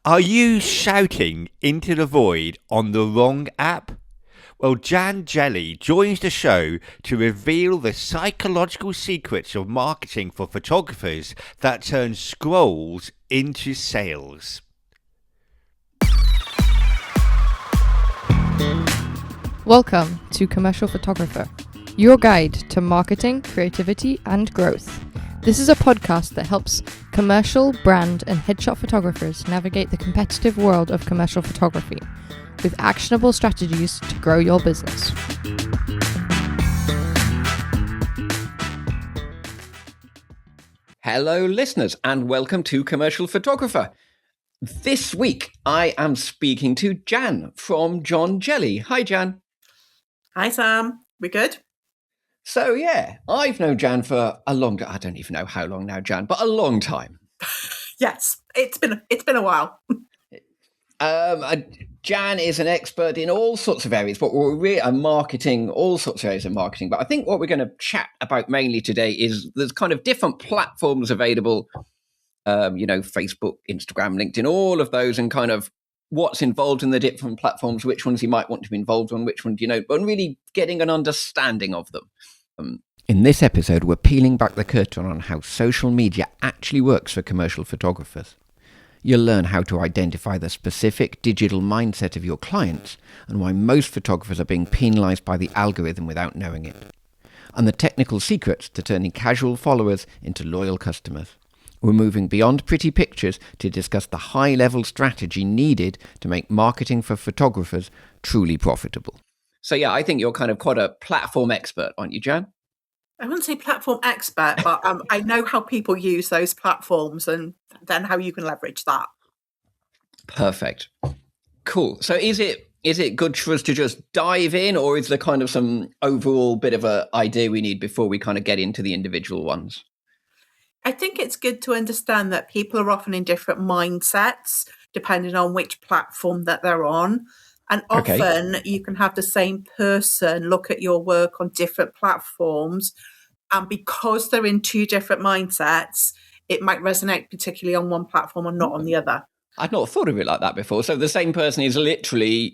Are you shouting into the void on the wrong app? Well, Jan Jelly joins the show to reveal the psychological secrets of marketing for photographers that turn scrolls into sales. Welcome to Commercial Photographer, your guide to marketing, creativity, and growth. This is a podcast that helps commercial, brand, and headshot photographers navigate the competitive world of commercial photography with actionable strategies to grow your business. Hello, listeners, and welcome to Commercial Photographer. This week, I am speaking to Jan from John Jelly. Hi, Jan. Hi, Sam. We good? So, yeah, I've known Jan for a long time. I don't even know how long now, Jan, but a long time. Yes, it's been a while. Jan is an expert in all sorts of areas, but we're really marketing, all sorts of areas of marketing. But I think what we're going to chat about mainly today is there's kind of different platforms available, Facebook, Instagram, LinkedIn, all of those, and kind of what's involved in the different platforms, which ones you might want to be involved on, which ones, but really getting an understanding of them. In this episode, we're peeling back the curtain on how social media actually works for commercial photographers. You'll learn how to identify the specific digital mindset of your clients and why most photographers are being penalised by the algorithm without knowing it. And the technical secrets to turning casual followers into loyal customers. We're moving beyond pretty pictures to discuss the high-level strategy needed to make marketing for photographers truly profitable. So yeah, I think you're kind of quite a platform expert, aren't you, Jan? I wouldn't say platform expert, but I know how people use those platforms and then how you can leverage that. Perfect. Cool. So is it good for us to just dive in, or is there kind of some overall bit of an idea we need before we kind of get into the individual ones? I think it's good to understand that people are often in different mindsets depending on which platform that they're on. And often you can have the same person look at your work on different platforms. And because they're in two different mindsets, it might resonate particularly on one platform or not on the other. I'd not thought of it like that before. So the same person is literally,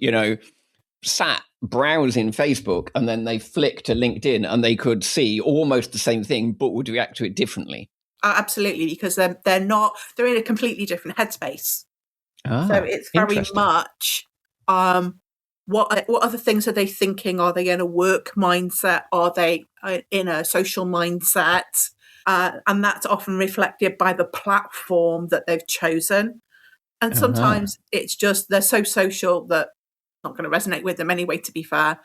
sat browsing Facebook and then they flick to LinkedIn and they could see almost the same thing, but would react to it differently. Absolutely, because they're in a completely different headspace. So it's very much what other things are they thinking? Are they in a work mindset? Are they in a social mindset? And that's often reflected by the platform that they've chosen. And sometimes it's just they're so social that it's not going to resonate with them anyway, to be fair.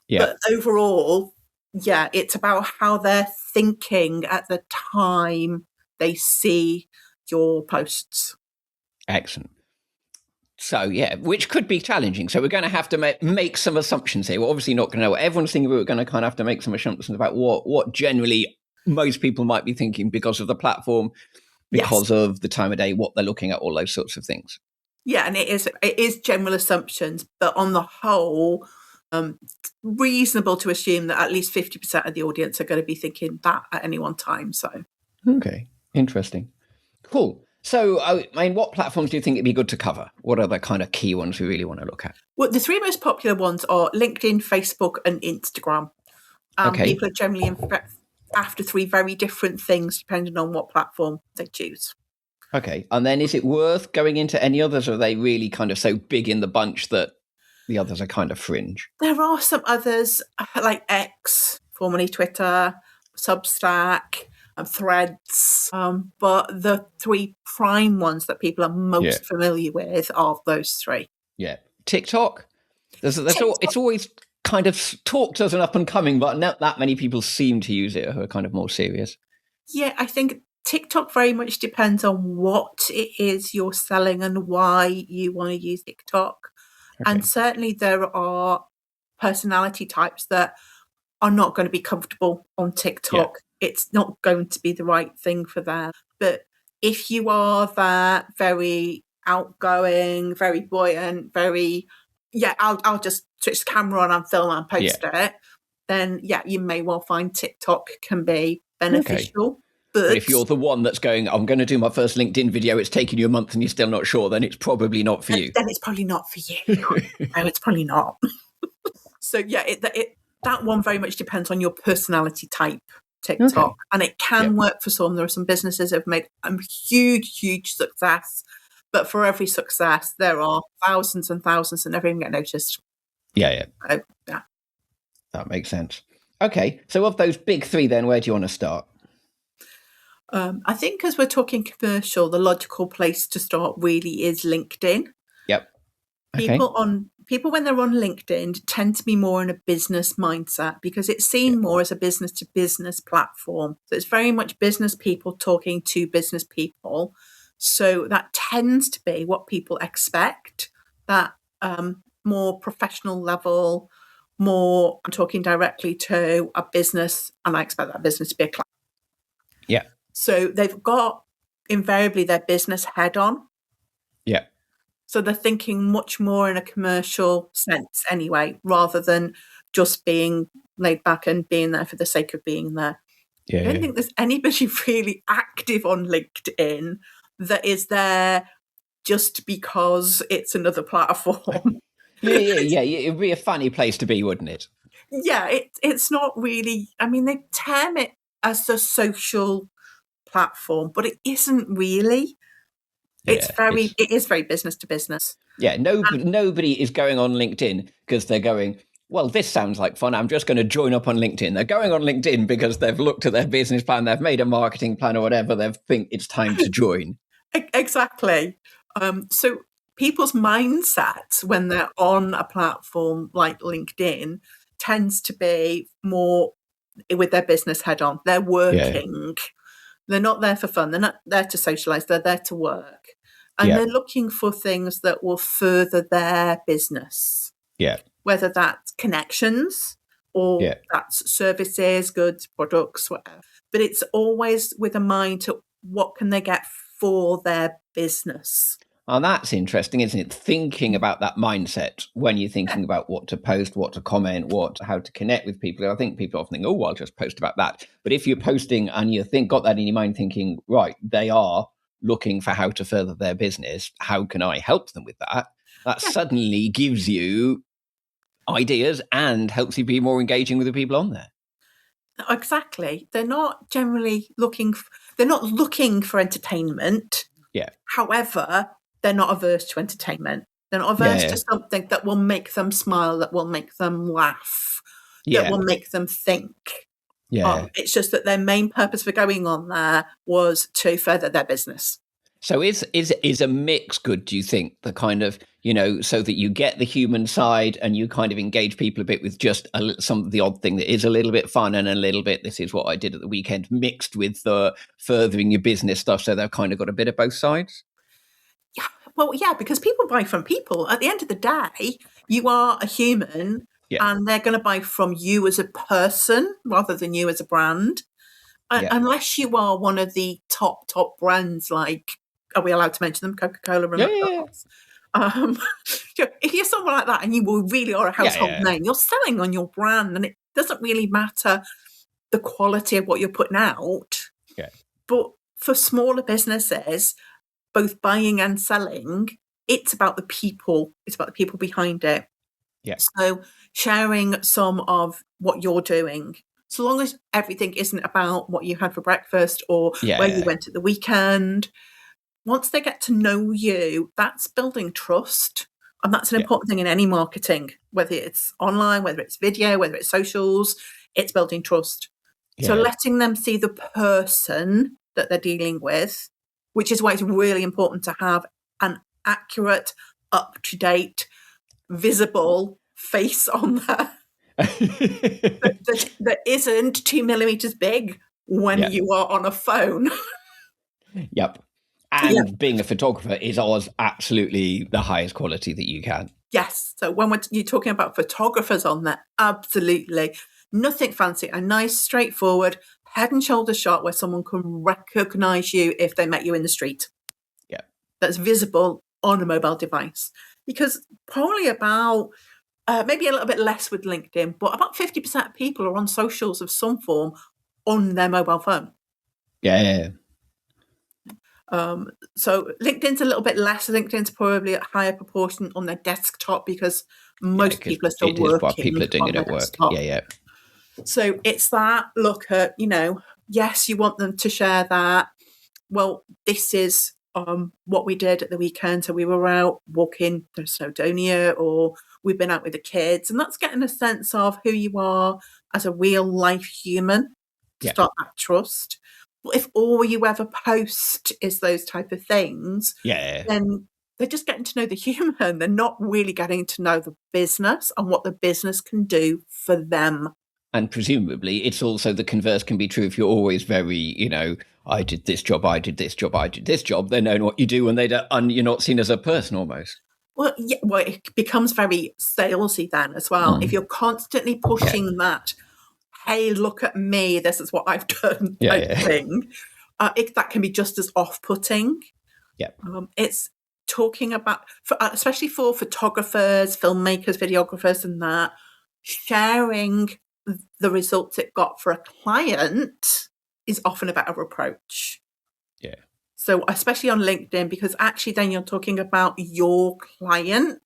Yeah. But overall, yeah, it's about how they're thinking at the time they see your posts. Excellent. So, yeah, which could be challenging. So we're going to have to make some assumptions here. We're obviously not going to know what everyone's thinking, but we're going to kind of have to make some assumptions about what generally most people might be thinking because of the platform, because of the time of day, what they're looking at, all those sorts of things. Yeah, and it is general assumptions, but on the whole, reasonable to assume that at least 50% of the audience are going to be thinking that at any one time. So, okay, interesting, cool. So, what platforms do you think it'd be good to cover? What are the kind of key ones we really want to look at? Well, the three most popular ones are LinkedIn, Facebook, and Instagram. People are generally after three very different things depending on what platform they choose. Okay, and then is it worth going into any others, or are they really kind of so big in the bunch that the others are kind of fringe? There are some others like X, formerly Twitter, Substack, Threads, but the three prime ones that people are most familiar with are those three. Yeah, TikTok. TikTok. It's always kind of talked as an up and coming, but not that many people seem to use it who are kind of more serious. Yeah, I think TikTok very much depends on what it is you're selling and why you want to use TikTok. Okay. And certainly there are personality types that are not going to be comfortable on TikTok. Yeah. It's not going to be the right thing for them. But if you are that very outgoing, very buoyant, I'll just switch the camera on and film and post it, then you may well find TikTok can be beneficial. But if you're the one that's going, I'm going to do my first LinkedIn video, it's taking you a month and you're still not sure, then it's probably not for you. Then it's probably not for you. No, it's probably not. So yeah, that one very much depends on your personality type, TikTok. Okay. And it can work for some. There are some businesses that have made a huge success. But for every success, there are thousands and thousands that never even get noticed. Yeah. Yeah. That makes sense. Okay. So of those big three, then, where do you want to start? I think as we're talking commercial, the logical place to start really is LinkedIn. Yep. Okay. People when they're on LinkedIn tend to be more in a business mindset because it's seen more as a business to business platform. So it's very much business people talking to business people. So that tends to be what people expect, that more professional level, more I'm talking directly to a business, and I expect that business to be a client. Yeah. So they've got invariably their business head on. Yeah. So they're thinking much more in a commercial sense anyway, rather than just being laid back and being there for the sake of being there. Yeah, I don't think there's anybody really active on LinkedIn that is there just because it's another platform. Yeah. It'd be a funny place to be, wouldn't it? Yeah, it's not really. I mean, they term it as a social platform, but it isn't really. It is very business to business. Yeah, nobody is going on LinkedIn because they're going, well, this sounds like fun. I'm just going to join up on LinkedIn. They're going on LinkedIn because they've looked at their business plan, they've made a marketing plan or whatever. They think it's time to join. Exactly. So people's mindsets when they're on a platform like LinkedIn tends to be more with their business head on. They're working. Yeah. They're not there for fun. They're not there to socialize. They're there to work. And they're looking for things that will further their business. Yeah. Whether that's connections or that's services, goods, products, whatever. But it's always with a mind to what can they get for their business. Oh, that's interesting, isn't it? Thinking about that mindset when you're thinking about what to post, what to comment, how to connect with people. I think people often think, oh, I'll just post about that. But if you're posting and you got that in your mind thinking, right, they are looking for how to further their business, how can I help them with that? That suddenly gives you ideas and helps you be more engaging with the people on there. Exactly. They're not generally looking for entertainment. Yeah. However, they're not averse to entertainment. They're not averse to something that will make them smile, that will make them laugh, that will make them think. Yeah. It's just that their main purpose for going on there was to further their business. So is a mix good, do you think? The kind of, so that you get the human side and you kind of engage people a bit with just some of the odd thing that is a little bit fun and a little bit, this is what I did at the weekend, mixed with the furthering your business stuff. So they've kind of got a bit of both sides. Yeah. Well, yeah, because people buy from people. At the end of the day, you are a human and they're going to buy from you as a person rather than you as a brand. Unless you are one of the top brands, like, are we allowed to mention them? Coca-Cola and McDonald's. If you're someone like that and you really are a household name, you're selling on your brand and it doesn't really matter the quality of what you're putting out. Yeah. But for smaller businesses, both buying and selling, it's about the people. It's about the people behind it. Yeah. So sharing some of what you're doing, so long as everything isn't about what you had for breakfast or where you went at the weekend. Once they get to know you, that's building trust. And that's an important thing in any marketing, whether it's online, whether it's video, whether it's socials, it's building trust. Yeah. So letting them see the person that they're dealing with, which is why it's really important to have an accurate, up-to-date, visible face on there. that isn't 2 millimeters big when you are on a phone. Yep. And being a photographer is always absolutely the highest quality that you can. Yes. So when you're talking about photographers on there, absolutely. Nothing fancy. A nice, straightforward, head and shoulders shot where someone can recognize you if they met you in the street. Yeah. That's visible on a mobile device. Because probably about, maybe a little bit less with LinkedIn, but about 50% of people are on socials of some form on their mobile phone. Yeah. So LinkedIn's a little bit less. LinkedIn's probably a higher proportion on their desktop because most people are still it is working while people are doing on it their at work. desktop. Yeah. So it's that look at, yes, you want them to share that. Well, this is what we did at the weekend. So we were out walking to Snowdonia, or we've been out with the kids, and that's getting a sense of who you are as a real life human to start that trust. But if all you ever post is those type of things, then they're just getting to know the human. They're not really getting to know the business and what the business can do for them. And presumably, it's also the converse can be true if you're always very, I did this job, I did this job, I did this job. They know what you do, and you're not seen as a person almost. Well, it becomes very salesy then as well. If you're constantly pushing that, hey, look at me, this is what I've done type thing, that can be just as off-putting. Yeah. It's talking about, especially for photographers, filmmakers, videographers, and that, sharing the results it got for a client is often a better approach. Yeah. So especially on LinkedIn, because actually then you're talking about your client.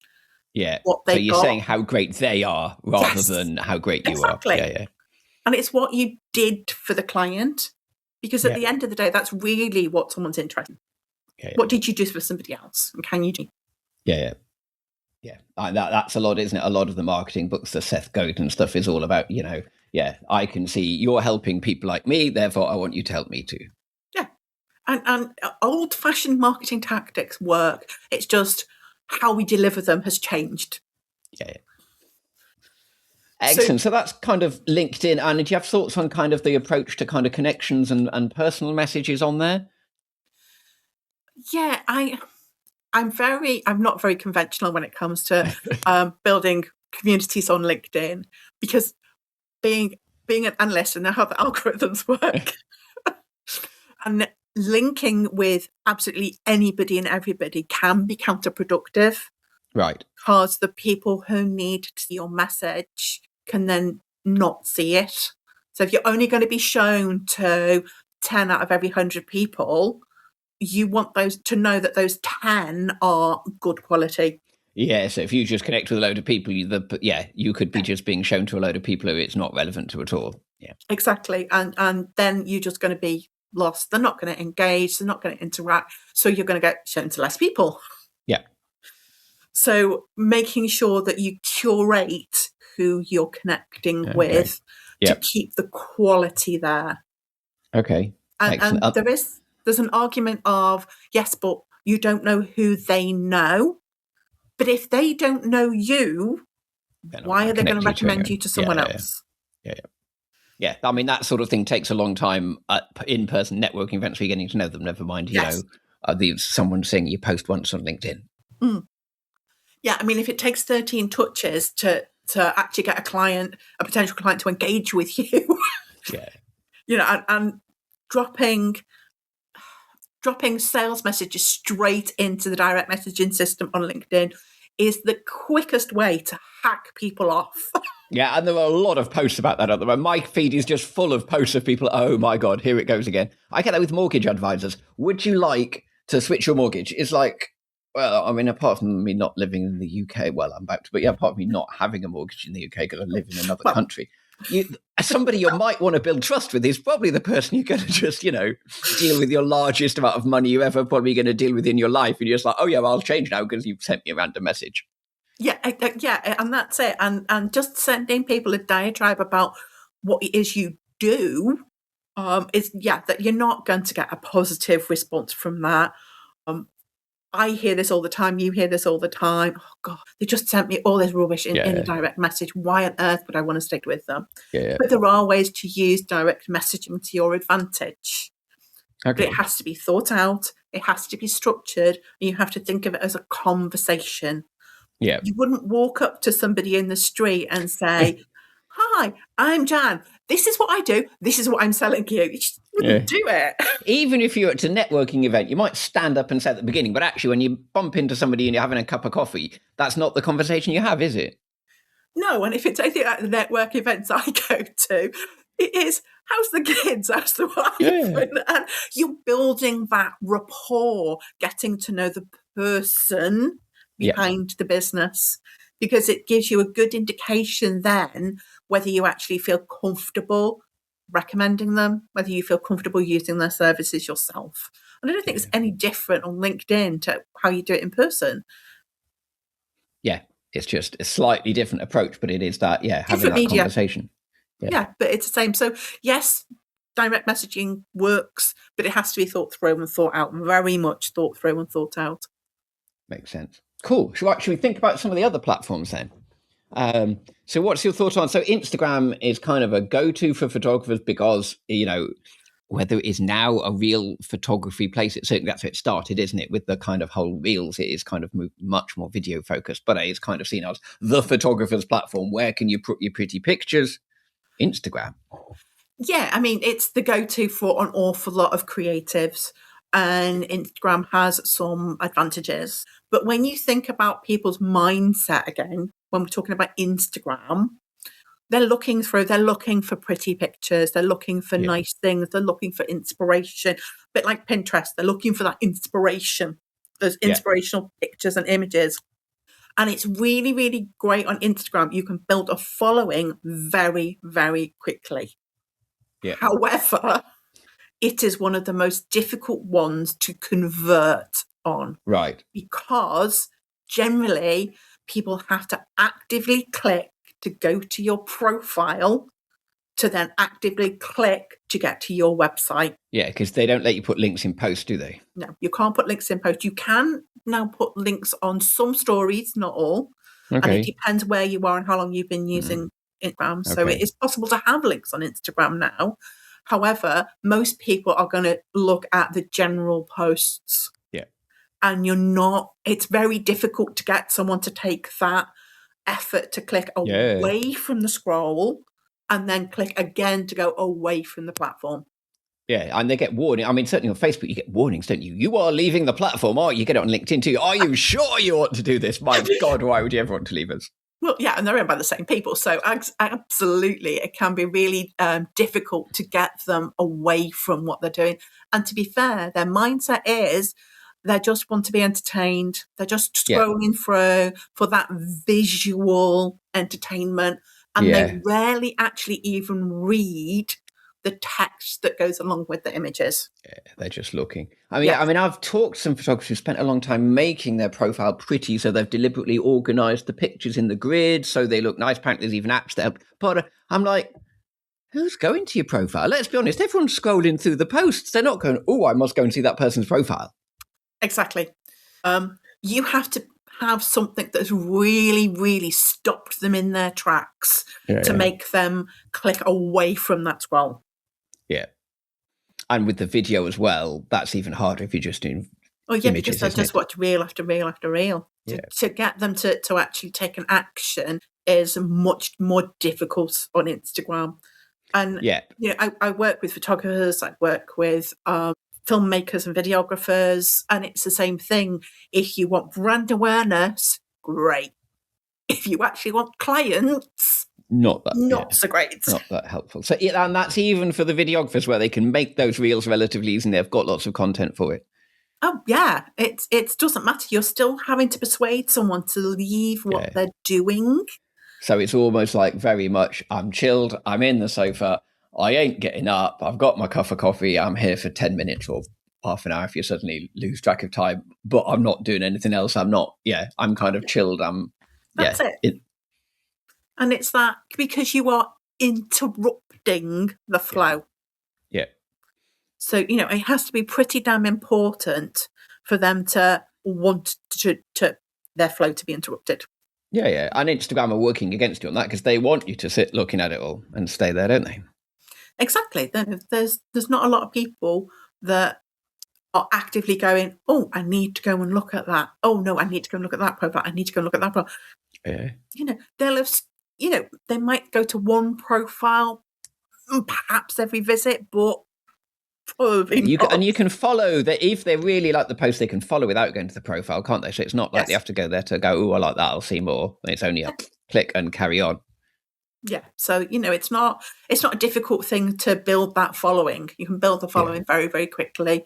Yeah. What they so you're saying how great they are rather than how great you are. Yeah. And it's what you did for the client. Because at the end of the day, that's really what someone's interested in. What did you do for somebody else? And can you do? Yeah. That's a lot, isn't it? A lot of the marketing books, the Seth Godin stuff is all about, I can see you're helping people like me, therefore I want you to help me too. Yeah. And old-fashioned marketing tactics work. It's just how we deliver them has changed. Yeah. Excellent. So that's kind of LinkedIn. And do you have thoughts on kind of the approach to kind of connections and personal messages on there? Yeah, I'm not very conventional when it comes to building communities on LinkedIn, because being an analyst and how the algorithms work and linking with absolutely anybody and everybody can be counterproductive. Right. Because the people who need to see your message can then not see it. So if you're only going to be shown to 10 out of every 100 people, you want those to know that those 10 are good quality. Yeah, so if you just connect with a load of people, you could be just being shown to a load of people who it's not relevant to at all. Yeah, exactly. And then you're just going to be lost. They're not going to engage. They're not going to interact. So you're going to get shown to less people. Yeah. So making sure that you curate who you're connecting with to keep the quality there. Okay. And there's an argument of, yes, but you don't know who they know. But if they don't know you, why are they going to recommend you to someone else? Yeah. I mean, that sort of thing takes a long time at in-person networking events where you're getting to know them, never mind, someone saying you post once on LinkedIn. Mm. Yeah, I mean, if it takes 13 touches to actually get a potential client to engage with you, and dropping sales messages straight into the direct messaging system on LinkedIn is the quickest way to hack people off. Yeah, and there are a lot of posts about that at the moment. My feed is just full of posts of people, oh my God, here it goes again. I get that with mortgage advisors. Would you like to switch your mortgage? It's like, well, I mean, apart from me not living in the UK, well, I'm back to, but apart from me not having a mortgage in the UK because I live in another country, somebody you might want to build trust with is probably the person you're going to just, deal with your largest amount of money you're ever probably going to deal with in your life. And you're just like, oh yeah, well, I'll change now because you've sent me a random message. Yeah, and that's it. And just sending people a diatribe about what it is you do that you're not going to get a positive response from that. I hear this all the time. You hear this all the time. Oh God, they just sent me all this rubbish in a direct message. Why on earth would I want to stick with them? Yeah. But there are ways to use direct messaging to your advantage. Okay. But it has to be thought out. It has to be structured. And you have to think of it as a conversation. Yeah. You wouldn't walk up to somebody in the street and say, hi, I'm Jan. This is what I do. This is what I'm selling you. You just wouldn't do it. Even if you're at a networking event, you might stand up and say at the beginning, but actually when you bump into somebody and you're having a cup of coffee, that's not the conversation you have, is it? No, and if it's anything like the network events I go to, it is, how's the kids? How's the wife? Yeah. And you're building that rapport, getting to know the person behind the business, because it gives you a good indication then whether you actually feel comfortable recommending them, whether you feel comfortable using their services yourself. And I don't think it's any different on LinkedIn to how you do it in person. Yeah, it's just a slightly different approach, but it is that, having Different that media. conversation. Yeah, but it's the same. So yes, direct messaging works, but it has to be thought through and thought out, very much thought through and thought out. Makes sense. Cool. Should we think about some of the other platforms then? So what's your thought on, so Instagram is kind of a go-to for photographers because, whether it is now a real photography place, it's certainly that's where it started, isn't it? With the kind of whole reels, it is kind of much more video focused, but it's kind of seen as the photographer's platform. Where can you put your pretty pictures? Instagram. Yeah, I mean, it's the go-to for an awful lot of creatives, and Instagram has some advantages. But when you think about people's mindset again, when we're talking about Instagram, they're looking for pretty pictures, they're looking for nice things, they're looking for inspiration. A bit like Pinterest, they're looking for that inspiration, those inspirational pictures and images. And it's really, really great on Instagram. You can build a following very, very quickly. Yeah. However, it is one of the most difficult ones to convert on. Right. Because generally people have to actively click to go to your profile to then actively click to get to your website. Yeah, because they don't let you put links in post, do they? No, you can't put links in post. You can now put links on some stories, not all. Okay. And it depends where you are and how long you've been using Instagram. So it is possible to have links on Instagram now. However, most people are going to look at the general posts. Yeah. And it's very difficult to get someone to take that effort to click away from the scroll and then click again to go away from the platform. Yeah, and they get warning. I mean, certainly on Facebook, you get warnings, don't you? You are leaving the platform. Oh, you get it on LinkedIn too. Are you sure you want to do this? My God, why would you ever want to leave us? Well, yeah, and they're owned by the same people. So absolutely, it can be really difficult to get them away from what they're doing. And to be fair, their mindset is they just want to be entertained. They're just scrolling through for that visual entertainment. And they rarely actually even read the text that goes along with the images. Yeah, they're just looking. I mean, I've talked to some photographers who spent a long time making their profile pretty, so they've deliberately organised the pictures in the grid so they look nice. Apparently, there's even apps that help. But I'm like, who's going to your profile? Let's be honest, everyone's scrolling through the posts. They're not going, oh, I must go and see that person's profile. Exactly. You have to have something that's really, really stopped them in their tracks to make them click away from that scroll. Yeah. And with the video as well, that's even harder if you're just doing images, because they just watch reel after reel after reel. To get them to actually take an action is much more difficult on Instagram. And I work with photographers, I work with filmmakers and videographers, and it's the same thing. If you want brand awareness, great. If you actually want clients, not so great. Not that helpful. So, and that's even for the videographers where they can make those reels relatively easy and they've got lots of content for it. Oh, yeah. It doesn't matter. You're still having to persuade someone to leave what they're doing. So it's almost like very much, I'm chilled, I'm in the sofa, I ain't getting up, I've got my cup of coffee, I'm here for 10 minutes or half an hour if you suddenly lose track of time, but I'm not doing anything else. I'm kind of chilled. That's it. And it's that because you are interrupting the flow. Yeah. So, it has to be pretty damn important for them to want to their flow to be interrupted. Yeah. And Instagram are working against you on that because they want you to sit looking at it all and stay there, don't they? Exactly. There's not a lot of people that are actively going, oh, I need to go and look at that. Oh, no, I need to go and look at that profile. I need to go and look at that profile. Yeah. They'll have, they might go to one profile perhaps every visit, but probably not. And you can follow that if they really like the post, they can follow without going to the profile, can't they? So it's not like they have to go there to go, oh, I like that, I'll see more. It's only a click and carry on. Yeah. So, it's not a difficult thing to build that following. You can build the following very, very quickly,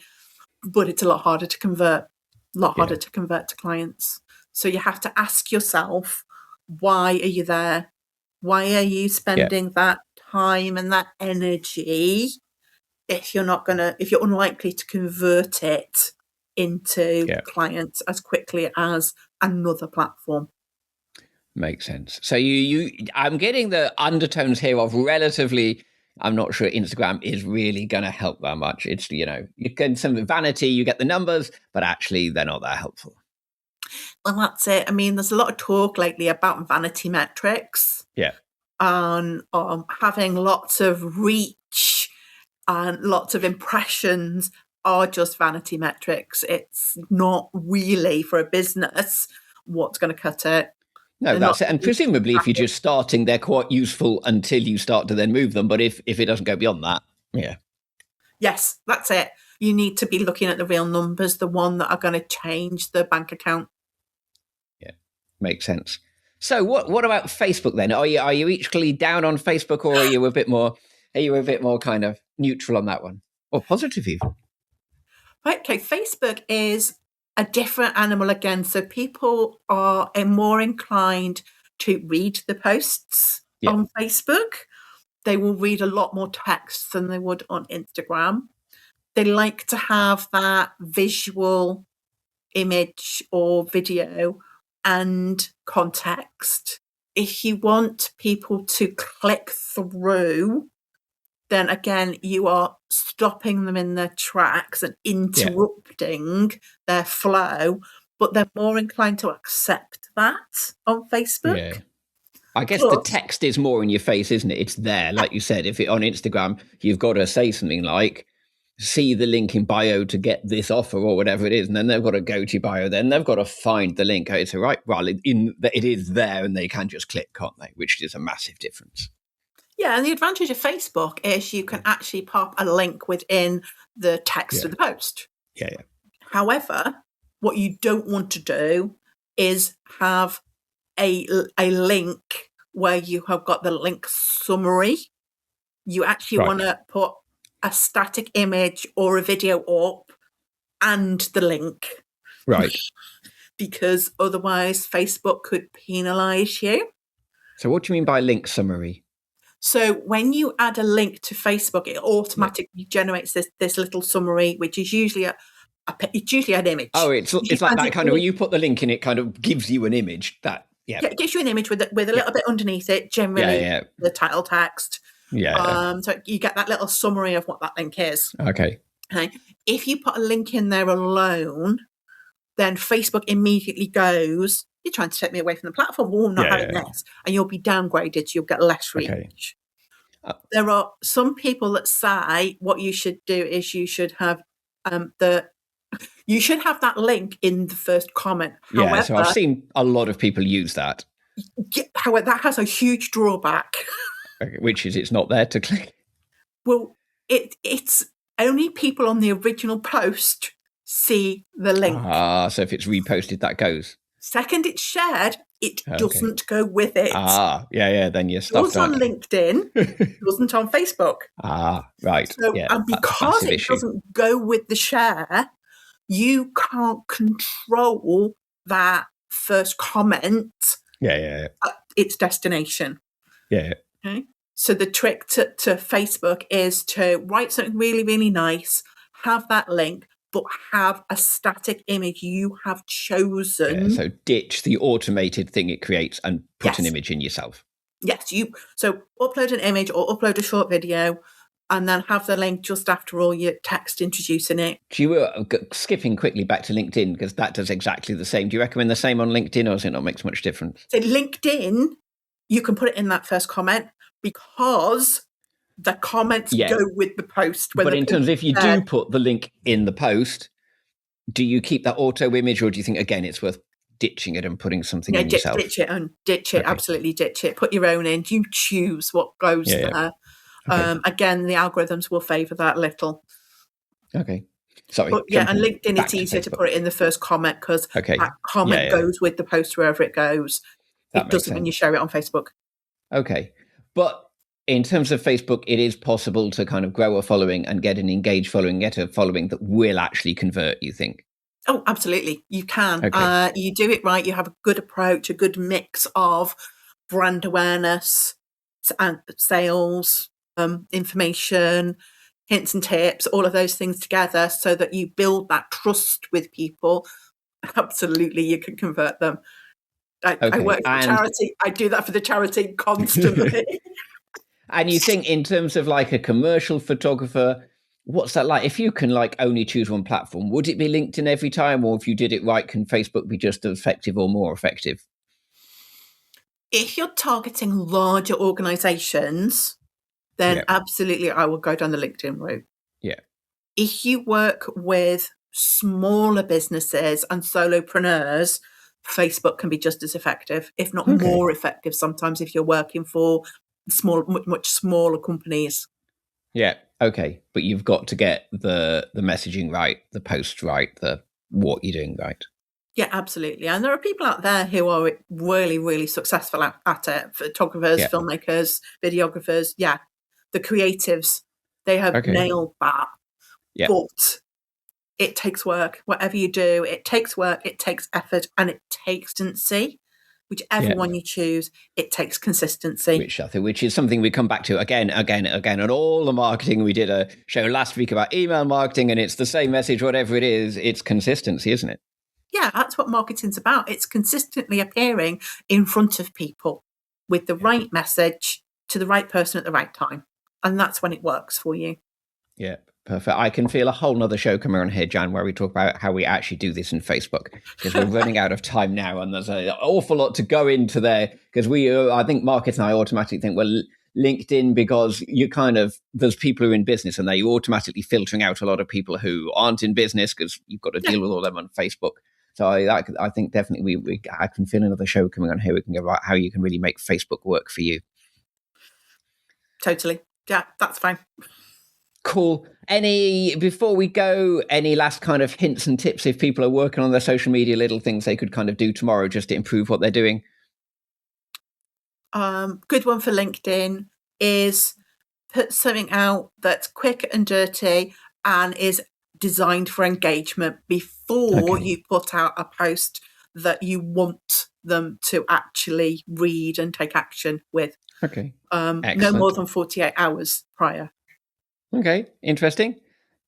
but it's a lot harder to convert, to clients. So you have to ask yourself, why are you there? Why are you spending that time and that energy if you're unlikely to convert it into clients as quickly as another platform? Makes sense. So I'm getting the undertones here of relatively. I'm not sure Instagram is really going to help that much. It's you get some vanity, you get the numbers, but actually they're not that helpful. Well, that's it. I mean, there's a lot of talk lately about vanity metrics. Yeah. And having lots of reach and lots of impressions are just vanity metrics. It's not really, for a business, what's going to cut it. No, that's it. And presumably, if you're just starting, they're quite useful until you start to then move them. But if it doesn't go beyond that, Yes, that's it. You need to be looking at the real numbers, the one that are going to change the bank account. Yeah, makes sense. So what about Facebook then? Are you equally down on Facebook, or are you a bit more kind of neutral on that one, or positive even? Right, okay, Facebook is a different animal again. So people are more inclined to read the posts on Facebook. They will read a lot more text than they would on Instagram. They like to have that visual image or video and context. If you want people to click through, then again, you are stopping them in their tracks and interrupting their flow, but they're more inclined to accept that on Facebook. Yeah. I guess the text is more in your face, isn't it? It's there. Like you said, if on Instagram, you've got to say something like, see the link in bio to get this offer or whatever it is. And then they've got to go to bio. Then they've got to find the link. It's right. Well, it is there and they can just click, can't they? Which is a massive difference. Yeah, and the advantage of Facebook is you can actually pop a link within the text of the post. Yeah. However, what you don't want to do is have a link where you have got the link summary. You actually want to put a static image or a video up and the link. Right. Because otherwise Facebook could penalize you. So what do you mean by link summary? So when you add a link to Facebook, it automatically generates this little summary, which is usually it's usually an image. Oh, it's like that kind of, when you put the link in, it kind of gives you an image that, it gives you an image with a little bit underneath it, generally the title text. So you get that little summary of what that link is. Okay. If you put a link in there alone, then Facebook immediately goes, you're trying to take me away from the platform. Oh, I'm not having this. And you'll be downgraded. So you'll get less reach. Okay. There are some people that say what you should do is you should have that link in the first comment. However, so I've seen a lot of people use that. However, that has a huge drawback. Which is it's not there to click. Well, it's only people on the original post see the link. So if it's reposted, that goes. Second, it's shared, it doesn't go with it. Then you're stuffed. It was on LinkedIn, it wasn't on Facebook. Right. So, and because it doesn't go with the share, you can't control that first comment at its destination. Yeah. Okay. So the trick to Facebook is to write something really, really nice, have that link, but have a static image you have chosen. So ditch the automated thing it creates and put an image in yourself. Yes, so upload an image or upload a short video and then have the link just after all your text introducing it. You were skipping quickly back to LinkedIn because that does exactly the same. Do you recommend the same on LinkedIn, or does it not make much difference? So LinkedIn, you can put it in that first comment because the comments go with the post. But in terms of if you do put the link in the post, do you keep that auto image, or do you think, again, it's worth ditching it and putting something in yourself? Ditch it, absolutely ditch it. Put your own in. You choose what goes there. Again, the algorithms will favour that a little. Okay. Sorry. But and LinkedIn, it's easier to put it in the first comment because that comment goes with the post wherever it goes. It doesn't when you share it on Facebook. Okay. But in terms of Facebook, it is possible to kind of grow a following and get an engaged following, get a following that will actually convert, you think? Oh, absolutely. You can. Okay. You do it right. You have a good approach, a good mix of brand awareness and sales, information, hints and tips, all of those things together so that you build that trust with people. Absolutely, you can convert them. I work for charity. I do that for the charity constantly. And you think in terms of like a commercial photographer, what's that like? If you can like only choose one platform, would it be LinkedIn every time? Or if you did it right, can Facebook be just as effective or more effective? If you're targeting larger organizations, then absolutely I will go down the LinkedIn route. Yeah. If you work with smaller businesses and solopreneurs, Facebook can be just as effective, if not more effective sometimes if you're working for much smaller companies. Yeah. Okay. But you've got to get the messaging right, the post right, the what you're doing right. Yeah, absolutely. And there are people out there who are really, really successful at it. Photographers, filmmakers, videographers. Yeah. The creatives, they have nailed that. Yeah. But it takes work. Whatever you do, it takes work, it takes effort, and it takes consistency. Whichever one you choose, it takes consistency. Which is something we come back to again. And all the marketing, we did a show last week about email marketing, and it's the same message, whatever it is, it's consistency, isn't it? Yeah, that's what marketing's about. It's consistently appearing in front of people with the right message to the right person at the right time. And that's when it works for you. Yeah, perfect. I can feel a whole nother show coming on here, Jan, where we talk about how we actually do this in Facebook, because we're running out of time now. And there's an awful lot to go into there because I think Marcus and I automatically think, well, LinkedIn, because there's people who are in business and they're automatically filtering out a lot of people who aren't in business because you've got to deal with all them on Facebook. So I think definitely I can feel another show coming on here. We can go about how you can really make Facebook work for you. Totally. Yeah, that's fine. Cool. Before we go, any last kind of hints and tips if people are working on their social media, little things they could kind of do tomorrow just to improve what they're doing? Good one for LinkedIn is put something out that's quick and dirty and is designed for engagement before you put out a post that you want them to actually read and take action with. Okay. No more than 48 hours prior. Okay. Interesting.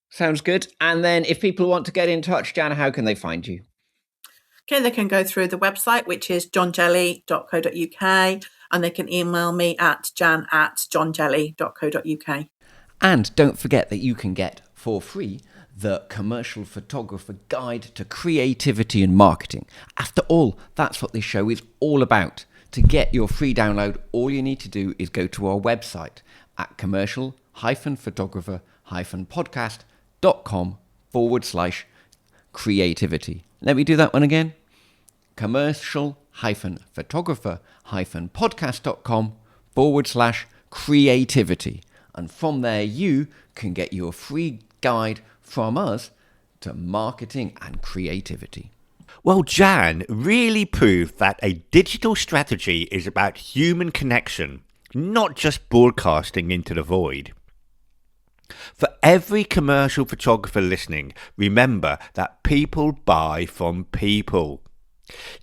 Sounds good. And then if people want to get in touch, Jan, how can they find you? Okay, they can go through the website, which is johnjelly.co.uk, and they can email me at jan@johnjelly.co.uk. And don't forget that you can get for free the Commercial Photographer Guide to Creativity and Marketing. After all, that's what this show is all about. To get your free download, all you need to do is go to our website at commercial-photographer-podcast.com/creativity. Let me do that one again. commercial-photographer-podcast.com/creativity. And from there, you can get your free guide from us to marketing and creativity. Well, Jan really proved that a digital strategy is about human connection, not just broadcasting into the void. For every commercial photographer listening, remember that people buy from people.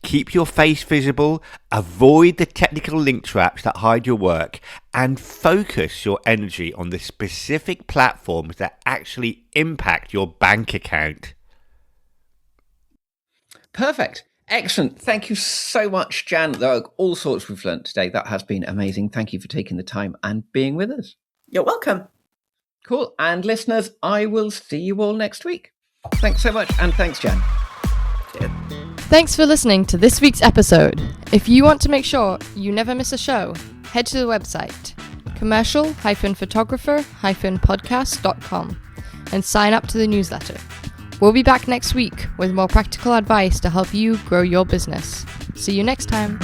Keep your face visible, avoid the technical link traps that hide your work, and focus your energy on the specific platforms that actually impact your bank account. Perfect. Excellent. Thank you so much, Jan. There are all sorts we've learned today. That has been amazing. Thank you for taking the time and being with us. You're welcome. Cool. And listeners, I will see you all next week. Thanks so much. And thanks, Jan. Cheers. Thanks for listening to this week's episode. If you want to make sure you never miss a show, head to the website commercial-photographer-podcast.com and sign up to the newsletter. We'll be back next week with more practical advice to help you grow your business. See you next time.